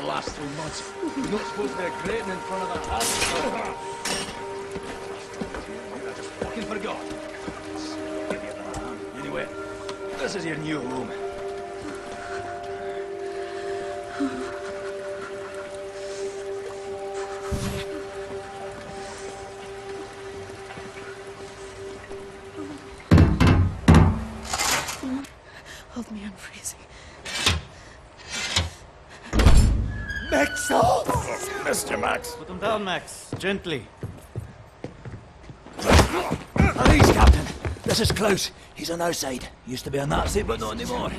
the last 3 months. You're not supposed to be grating in front of the house. I just fucking forgot. Give you the hand. Anyway, this is your new home. Hold me, I'm freezing. Max! Oh, Mr. Max. Put him down, Max. Gently. Please, Captain. This is Klaus. He's on our side. Used to be a Nazi, but not anymore.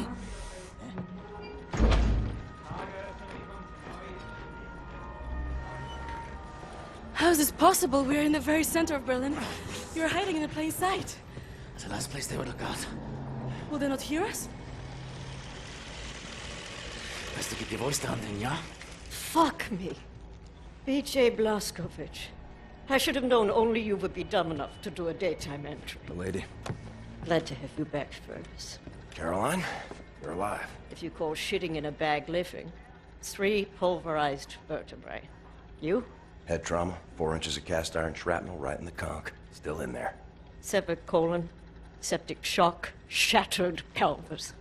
How is this possible? We're in the very center of Berlin. You're hiding in a plain sight. It's the last place they would look out. Will they not hear us? Best to keep your voice down then, yeah? Fuck me. B.J. Blazkowicz. I should have known only you would be dumb enough to do a daytime entry. Lady. Glad to have you back, Fergus. Caroline, you're alive. If you call shitting in a bag living, 3 pulverized vertebrae. You? Head trauma, 4 inches of cast iron shrapnel right in the conch. Still in there. Severed colon, septic shock, shattered pelvis.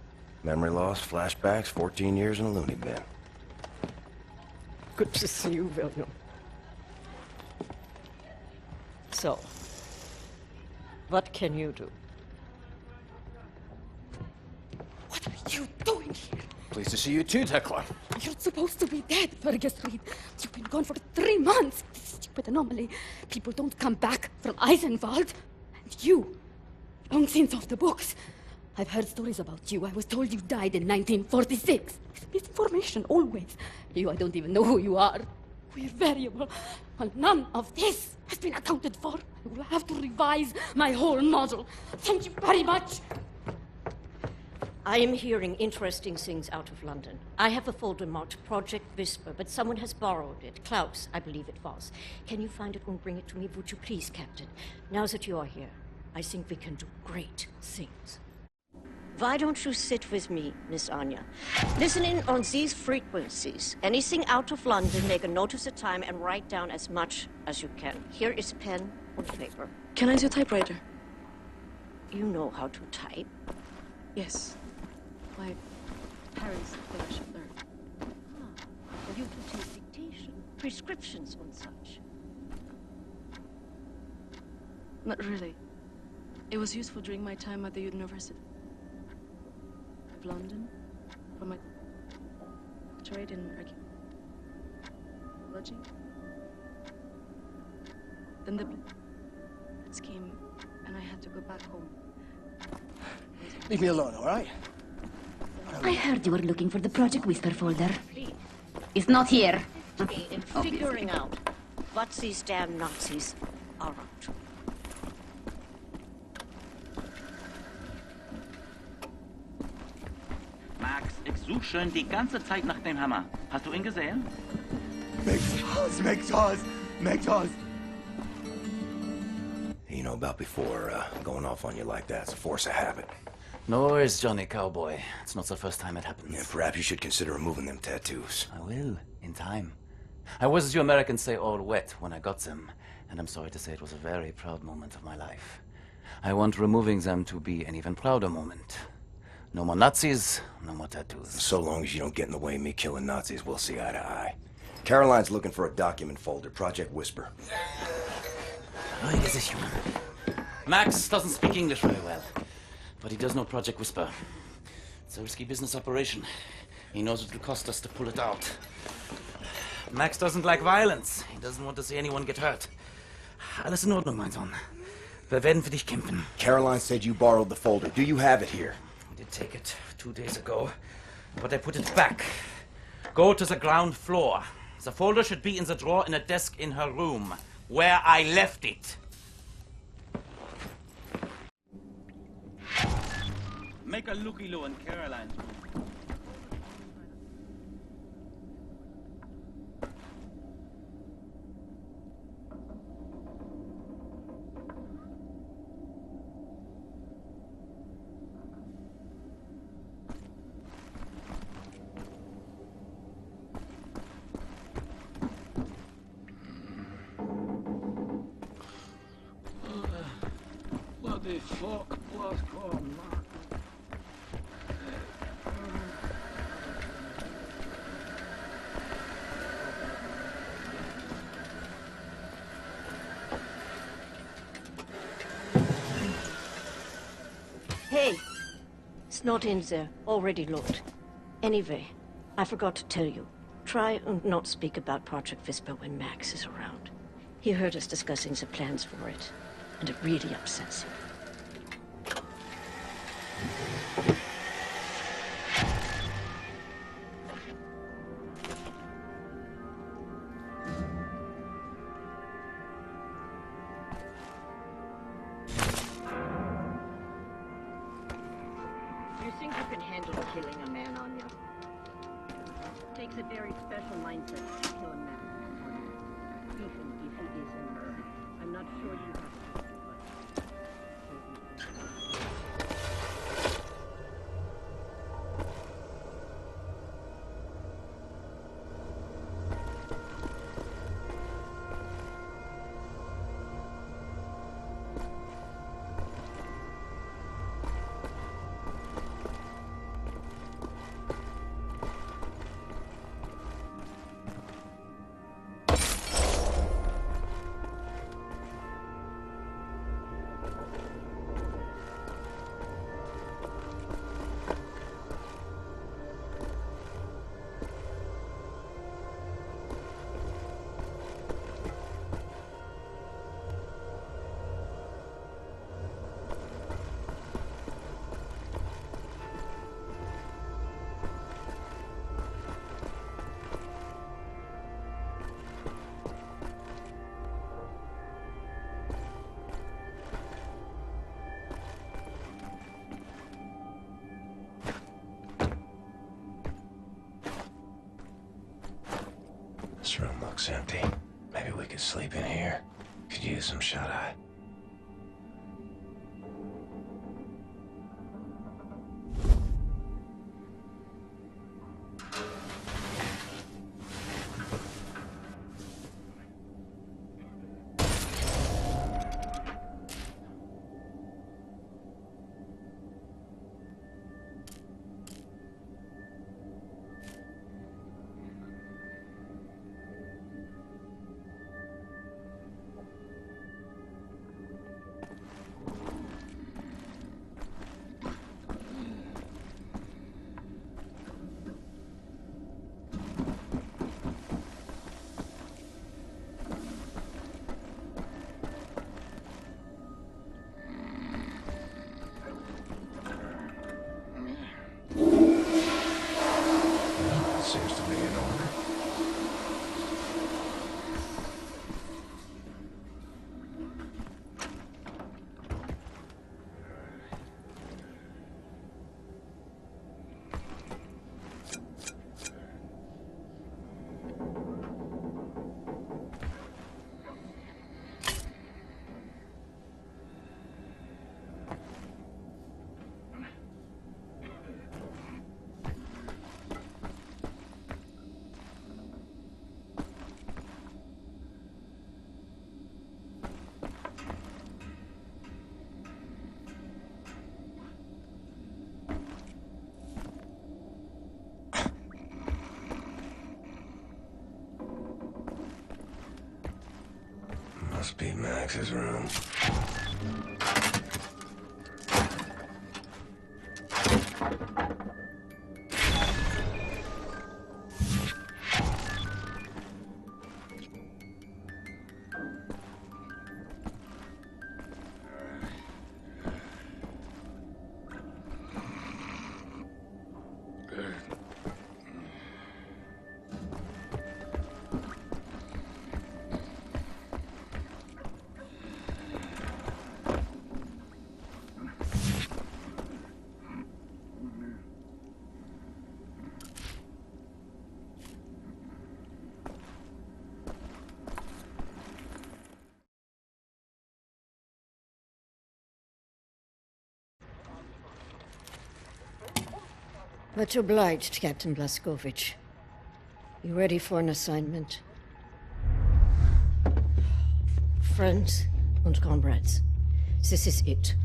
Memory loss, flashbacks, 14 years in a loony bin. Good to see you, William. So, what can you do? What are you doing here? Pleased to see you too, Tekla. You're supposed to be dead, Fergus Reed. You've been gone for 3 months. This stupid anomaly. People don't come back from Eisenwald. And you, long since off the books. I've heard stories about you. I was told you died in 1946. Misinformation, always. You, I don't even know who you are. We're variable. Well, none of this has been accounted for. I will have to revise my whole model. Thank you very much. I am hearing interesting things out of London. I have a folder marked Project Whisper, but someone has borrowed it. Klaus, I believe it was. Can you find it and bring it to me, would you please, Captain? Now that you are here, I think we can do great things. Why don't you sit with me, Miss Anya? Listen in on these frequencies. Anything out of London, make a note of the time and write down as much as you can. Here is pen and paper. Can I use a typewriter? You know how to type. Yes. My parents think I should learn. Well, you can take dictation, prescriptions and such. Not really. It was useful during my time at the University of London for my doctorate in archaeology. Then the Blitz came and I had to go back home. Leave me alone, all right? I heard you were looking for the Project Whisper folder. Please. It's not here. In figuring out what these damn Nazis are up to. Max, ich suche schon die ganze Zeit nach dem Hammer. Hast du ihn gesehen? McDonald's. You know about before, going off on you like that. It's a force of habit. No worries, Johnny Cowboy. It's not the first time it happens. Yeah, perhaps you should consider removing them tattoos. I will, in time. I was, as you Americans say, all wet when I got them. And I'm sorry to say it was a very proud moment of my life. I want removing them to be an even prouder moment. No more Nazis, no more tattoos. So long as you don't get in the way of me killing Nazis, we'll see eye to eye. Caroline's looking for a document folder, Project Whisper. Max doesn't speak English very well, but he does know Project Whisper. It's a risky business operation. He knows it will cost us to pull it out. Max doesn't like violence. He doesn't want to see anyone get hurt. Alles in Ordnung, mein Sohn. Wir werden für dich kämpfen. Caroline said you borrowed the folder. Do you have it here? I did take it 2 days ago, but I put it back. Go to the ground floor. The folder should be in the drawer in a desk in her room, where I left it. Make a looky-loo in Caroline's room. Bloody fuck, blood, come on, man. Hey! It's not in there. Already looked. Anyway, I forgot to tell you. Try and not speak about Project Whisper when Max is around. He heard us discussing the plans for it, and it really upsets him. You think you can handle killing a man on you? Takes a very special mindset to kill a man on you, even if he is a murderer. I'm not sure you have to, but... This room looks empty. Maybe we could sleep in here. Could use some shut-eye. Seems to be in order. Must be Max's room. Much obliged, Captain Blazkowicz. You ready for an assignment? Friends and comrades, this is it.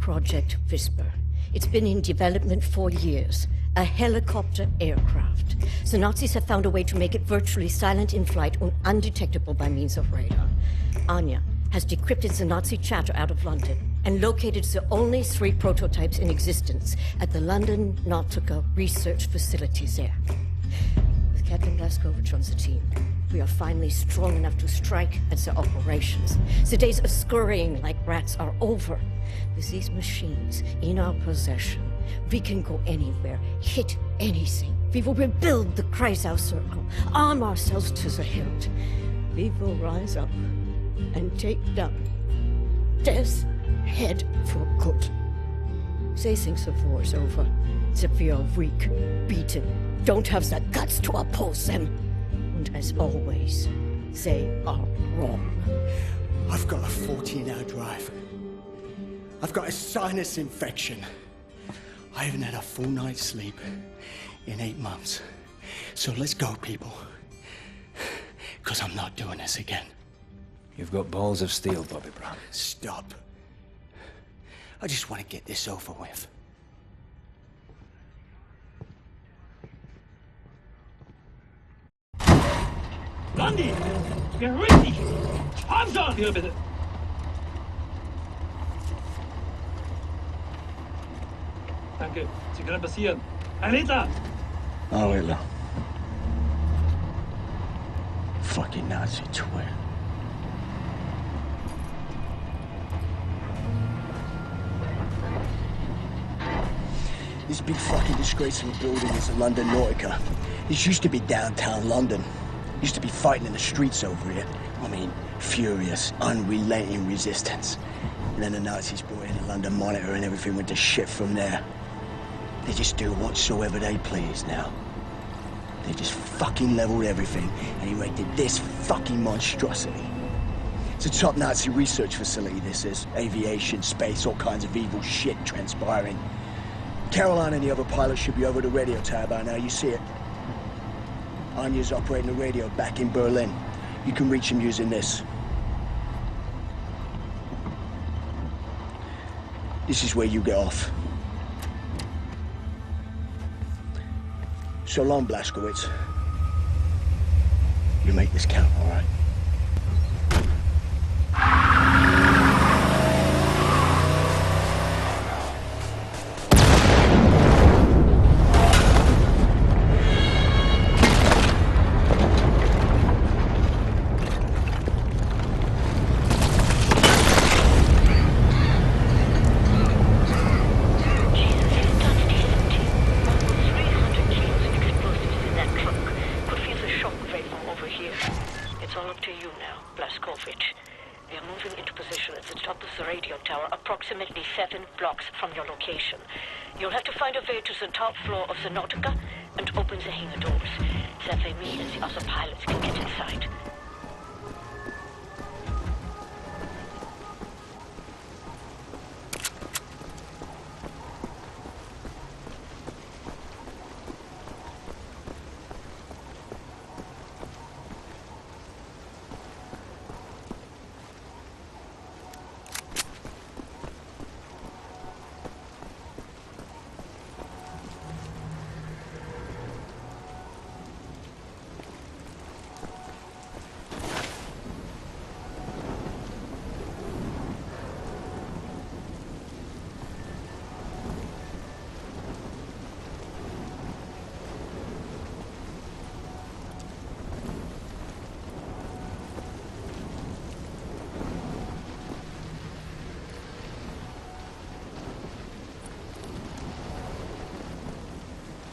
Project Whisper. It's been in development for years. A helicopter aircraft. The Nazis have found a way to make it virtually silent in flight and undetectable by means of radar. Anya has decrypted the Nazi chatter out of London and located the only 3 prototypes in existence at the London Nautica research facilities there. With Captain Blaskovich on the team, we are finally strong enough to strike at the operations. The days of scurrying like rats are over. With these machines in our possession, we can go anywhere, hit anything. We will rebuild the Kreisau Circle, arm ourselves to the hilt. We will rise up and take down Death's Head for good. They think the war's over, that we are weak, beaten, don't have the guts to oppose them. And as always, they are wrong. I've got a 14-hour drive. I've got a sinus infection. I haven't had a full night's sleep in 8 months. So let's go, people. Because I'm not doing this again. You've got balls of steel, Bobby Brown. Stop. I just want to get this over with. Gandhi! Beruhig dich! Sparsam hier bitte! Danke, Sie können passieren. Herr Hitler! Oh, Hitler. Fucking Nazi twit. This big fucking disgraceful building is the London Nautica. This used to be downtown London. Used to be fighting in the streets over here. I mean, furious, unrelenting resistance. And then the Nazis brought in a London Monitor and everything went to shit from there. They just do whatsoever they please now. They just fucking leveled everything and erected this fucking monstrosity. It's a top Nazi research facility, this is. Aviation, space, all kinds of evil shit transpiring. Caroline and the other pilots should be over the radio tower by now, you see it. Anya's operating the radio back in Berlin. You can reach him using this. This is where you get off. So long, Blazkowicz. You make this count, all right? It's all up to you now, Blaskovich. We are moving into position at the top of the radio tower, approximately 7 blocks from your location. You'll have to find a way to the top floor of the Nautica and open the hangar doors. That way me and the other pilots can get inside.